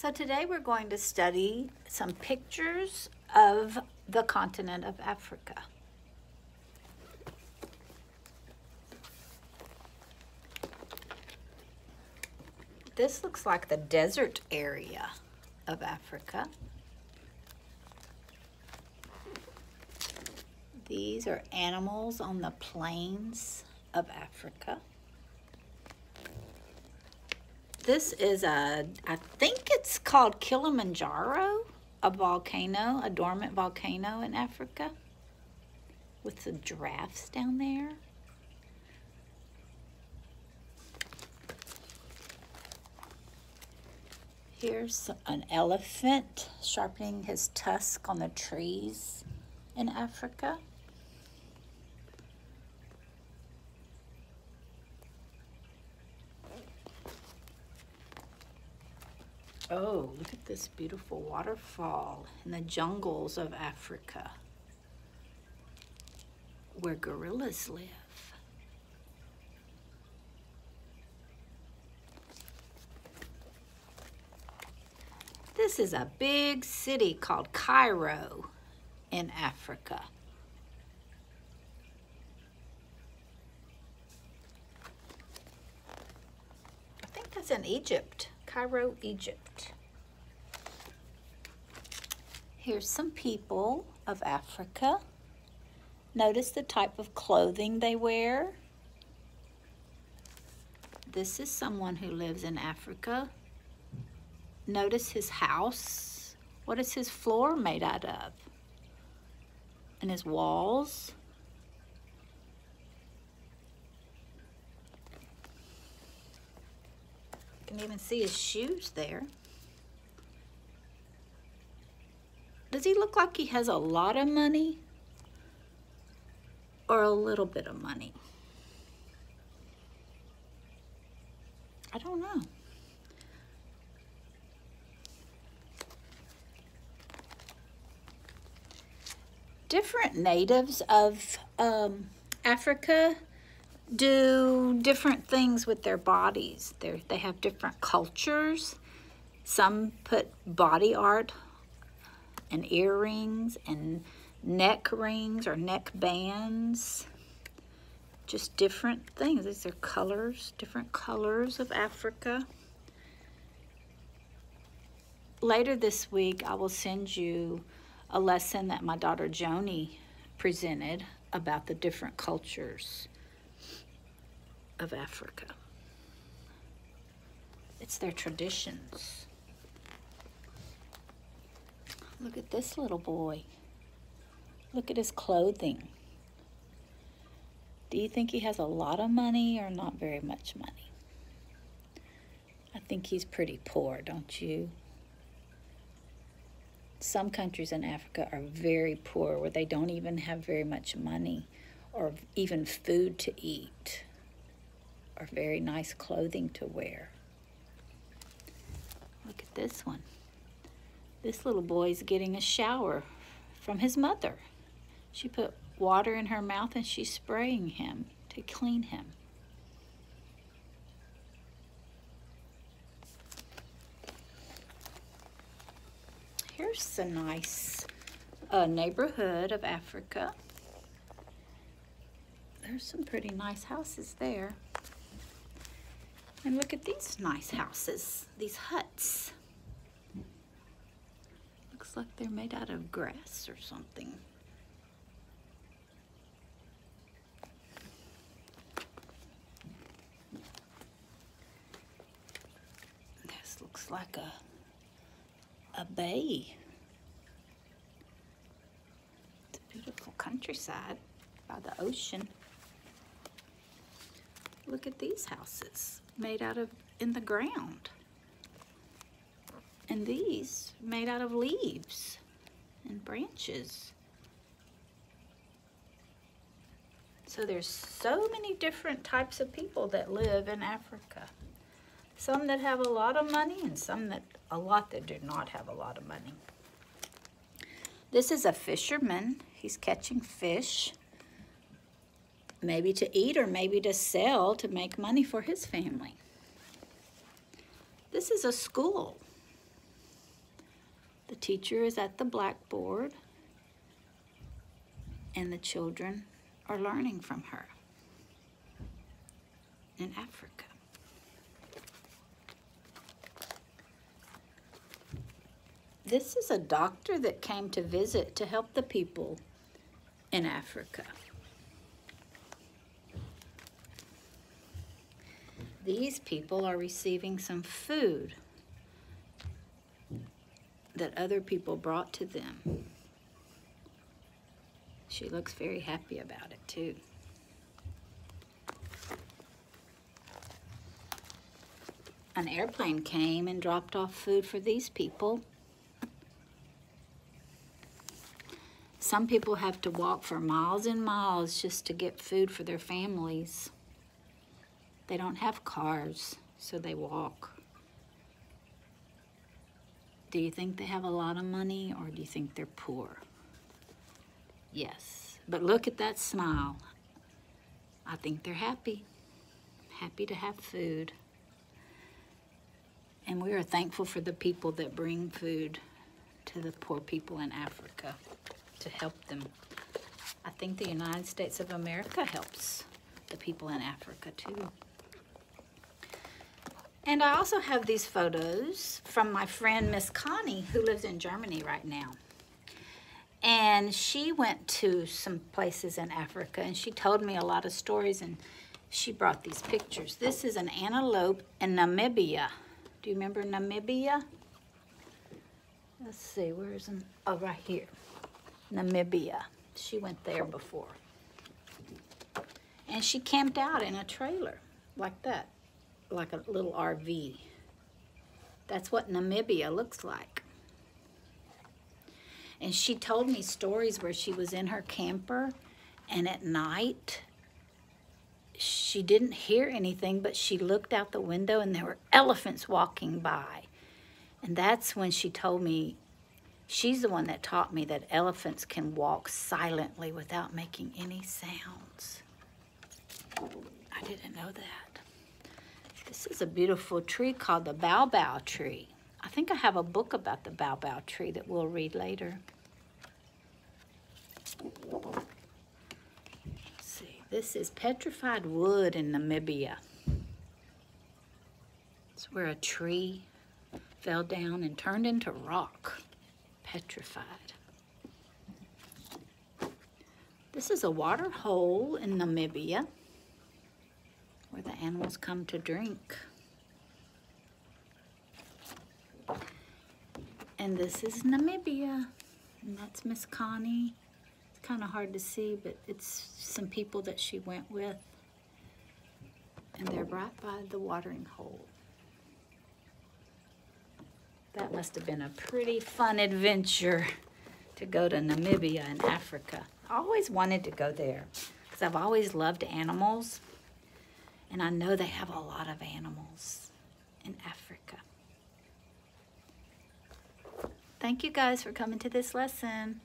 So today we're going to study some pictures of the continent of Africa. This looks like the desert area of Africa. These are animals on the plains of Africa. This is I think it's called Kilimanjaro, a volcano, a dormant volcano in Africa with the giraffes down there. Here's an elephant sharpening his tusk on the trees in Africa. Oh, look at this beautiful waterfall in the jungles of Africa where gorillas live. This is a big city called Cairo in Africa. I think that's in Egypt. Cairo, Egypt. Here's some people of Africa. Notice the type of clothing they wear. This is someone who lives in Africa. Notice his house. What is his floor made out of? And his walls. You can even see his shoes there. Does he look like he has a lot of money or a little bit of money? I don't know. Different natives of Africa do different things with their bodies. They have different cultures. Some put body art and earrings and neck rings or neck bands. Just different things. These are colors, different colors of Africa. Later this week, I will send you a lesson that my daughter Joni presented about the different cultures of Africa. It's their traditions. Look at this little boy. Look at his clothing. Do you think he has a lot of money or not very much money? I think he's pretty poor, don't you? Some countries in Africa are very poor where they don't even have very much money or even food to eat or very nice clothing to wear. Look at this one. This little boy's getting a shower from his mother. She put water in her mouth and she's spraying him to clean him. Here's a nice neighborhood of Africa. There's some pretty nice houses there. And look at these nice houses, these huts. Looks like they're made out of grass or something. This looks like a bay. It's a beautiful countryside by the ocean. Look at these houses made out of in the ground. And these made out of leaves and branches. So there's so many different types of people that live in Africa. Some that have a lot of money and some that do not have a lot of money. This is a fisherman. He's catching fish. Maybe to eat or maybe to sell to make money for his family. This is a school. The teacher is at the blackboard, and the children are learning from her in Africa. This is a doctor that came to visit to help the people in Africa. These people are receiving some food that other people brought to them. She looks very happy about it too. An airplane came and dropped off food for these people. Some people have to walk for miles and miles just to get food for their families. They don't have cars, so they walk. Do you think they have a lot of money, or do you think they're poor? Yes, but look at that smile. I think they're happy. Happy to have food. And we are thankful for the people that bring food to the poor people in Africa to help them. I think the United States of America helps the people in Africa too. And I also have these photos from my friend Miss Connie, who lives in Germany right now. And she went to some places in Africa, and she told me a lot of stories, and she brought these pictures. This is an antelope in Namibia. Do you remember Namibia? Let's see, where's it? Oh, right here. Namibia. She went there before. And she camped out in a trailer like that, like a little RV. That's what Namibia looks like. And she told me stories where she was in her camper, and at night she didn't hear anything, but she looked out the window and there were elephants walking by. And that's when she told me, she's the one that taught me that elephants can walk silently without making any sounds. I didn't know that. This is a beautiful tree called the baobab tree. I think I have a book about the baobab tree that we'll read later. Let's see, this is petrified wood in Namibia. It's where a tree fell down and turned into rock, petrified. This is a water hole in Namibia where the animals come to drink. And this is Namibia, and that's Miss Connie. It's kind of hard to see, but it's some people that she went with, and they're right by the watering hole. That must have been a pretty fun adventure to go to Namibia in Africa. I always wanted to go there because I've always loved animals, and I know they have a lot of animals in Africa. Thank you guys for coming to this lesson.